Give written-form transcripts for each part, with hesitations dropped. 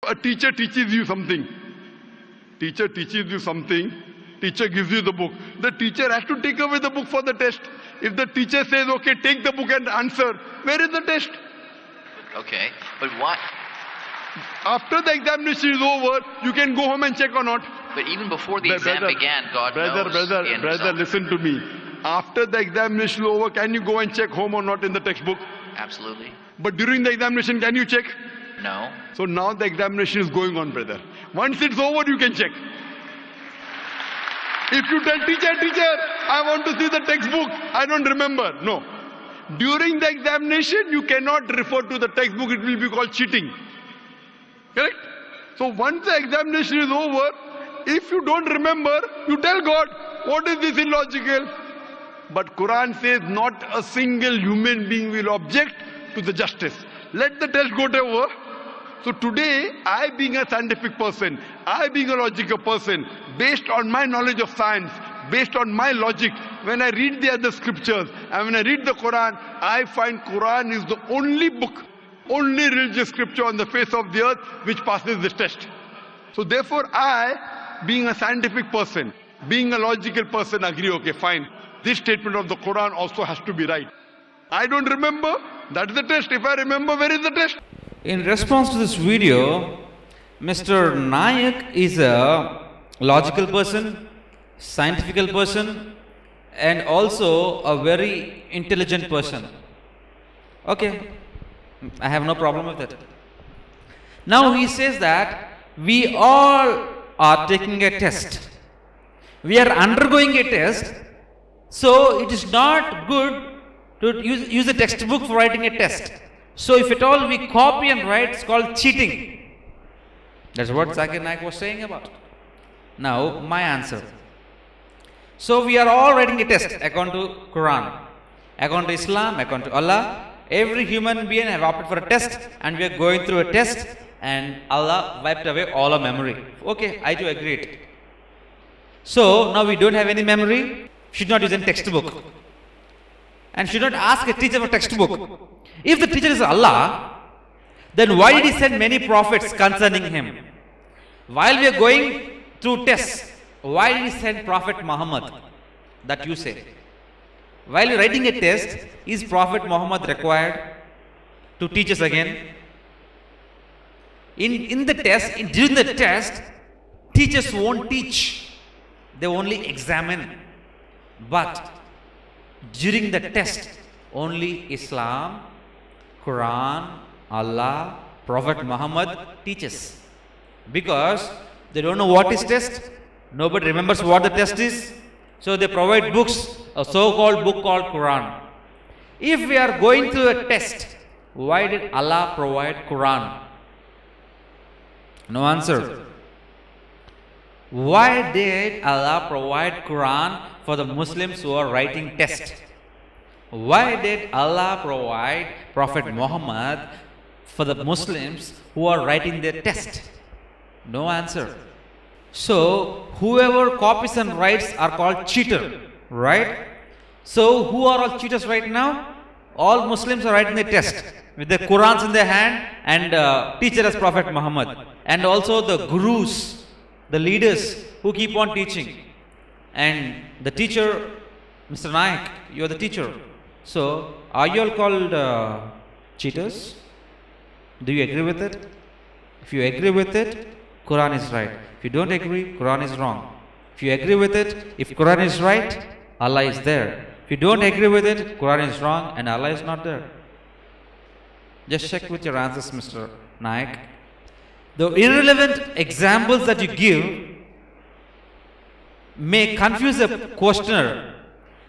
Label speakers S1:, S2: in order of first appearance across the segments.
S1: A teacher teaches you something. Teacher teaches you something. Teacher gives you the book. The teacher has to take away the book for the test. If the teacher says, okay, take the book and answer, where is the test?
S2: Okay, but why?
S1: After the examination is over, you can go home and check or not.
S2: But even before the exam began, God knows.
S1: Brother, listen to me. After the examination is over, can you go and check home or not in the textbook?
S2: Absolutely.
S1: But during the examination, can you check?
S2: No.
S1: So now the examination is going on, brother. Once it's over, you can check. If you tell teacher, I want to see the textbook, I don't remember. No. During the examination, you cannot refer to the textbook. It will be called cheating. Correct? So once the examination is over, if you don't remember, you tell God, what is this illogical? But Quran says not a single human being will object to the justice. Let the test go over. So today, I being a scientific person, I being a logical person, based on my knowledge of science, based on my logic, when I read the other scriptures and when I read the Quran, I find Quran is the only book, only religious scripture on the face of the earth which passes this test. So therefore I, being a scientific person, being a logical person, agree, okay, fine. This statement of the Quran also has to be right. I don't remember, that is the test. If I remember, where is the test?
S3: In response to this video, Mr. Nayak is a logical person, scientific person, and also a very intelligent person. Okay, I have no problem with it. Now he says that we all are taking a test. We are undergoing a test, so it is not good to use a textbook for writing a test. So if at all we copy and write, it's called cheating. That's what Zakir Naik was saying about. Now my answer. So we are all writing a test according to Quran, according to Islam, according to Allah. Every human being have opted for a test and we are going through a test and Allah wiped away all our memory. Okay, I do agree it. So now we don't have any memory, should not use any textbook. And should not ask a teacher for textbook. If the teacher is Allah, then why did he send many prophets concerning him? While we are going through tests, why did he send Prophet Muhammad? That you say. While you're writing a test, is Prophet Muhammad required to teach us again? During the test, teachers won't teach. They only examine. But during the test, only Islam, Quran, Allah, Prophet Muhammad teaches. Because they don't know what is test, nobody remembers what the test is, so they provide books, a so-called book called Quran. If we are going through a test, why did Allah provide Quran? No answer. Why did Allah provide Quran for the Muslims who are writing test? Why did Allah provide Prophet Muhammad for the Muslims who are writing their test? No answer. So whoever copies and writes are called cheater, right? So who are all cheaters right now? All Muslims are writing their test with their Qurans in their hand and teacher as Prophet Muhammad, and also the gurus, the leaders who keep on teaching, and the teacher, Mr. Naik, you are the teacher. So are you all called cheaters? Do you agree with it? If you agree with it, Quran is right. If you don't agree, Quran is wrong. If you agree with it, if Quran is right, Allah is there. If you don't agree with it, Quran is wrong and Allah is not there. Just check with your answers, Mr. Naik. The irrelevant examples that you give may confuse a questioner,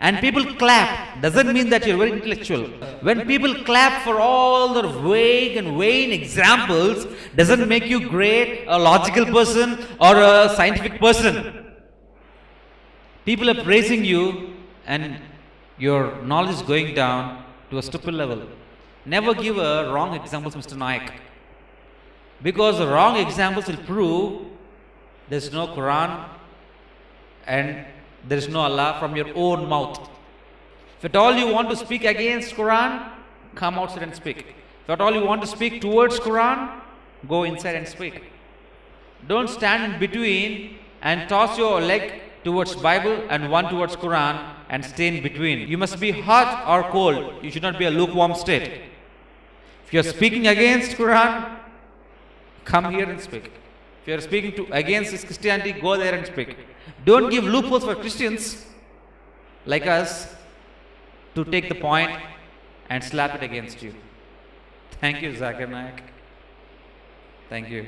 S3: and people clap doesn't mean that you're very intellectual. When people clap for all the vague and vain examples, doesn't make you great, a logical person or a scientific person. People are praising you and your knowledge is going down to a stupid level. Never give a wrong examples, Mr. Naik. Because the wrong examples will prove there is no Quran and there is no Allah from your own mouth. If at all you want to speak against Quran, come outside and speak. If at all you want to speak towards Quran, Go inside and speak. Don't stand in between and toss your leg towards Bible and one towards Quran and stay in between. You must be hot or cold. You should not be a lukewarm state. If you are speaking against Quran, come here and speak. If you are speaking against this Christianity, go there and speak. Don't give loopholes for Christians like us to take the point and slap it against you. Thank you, Zakir Naik. Thank you.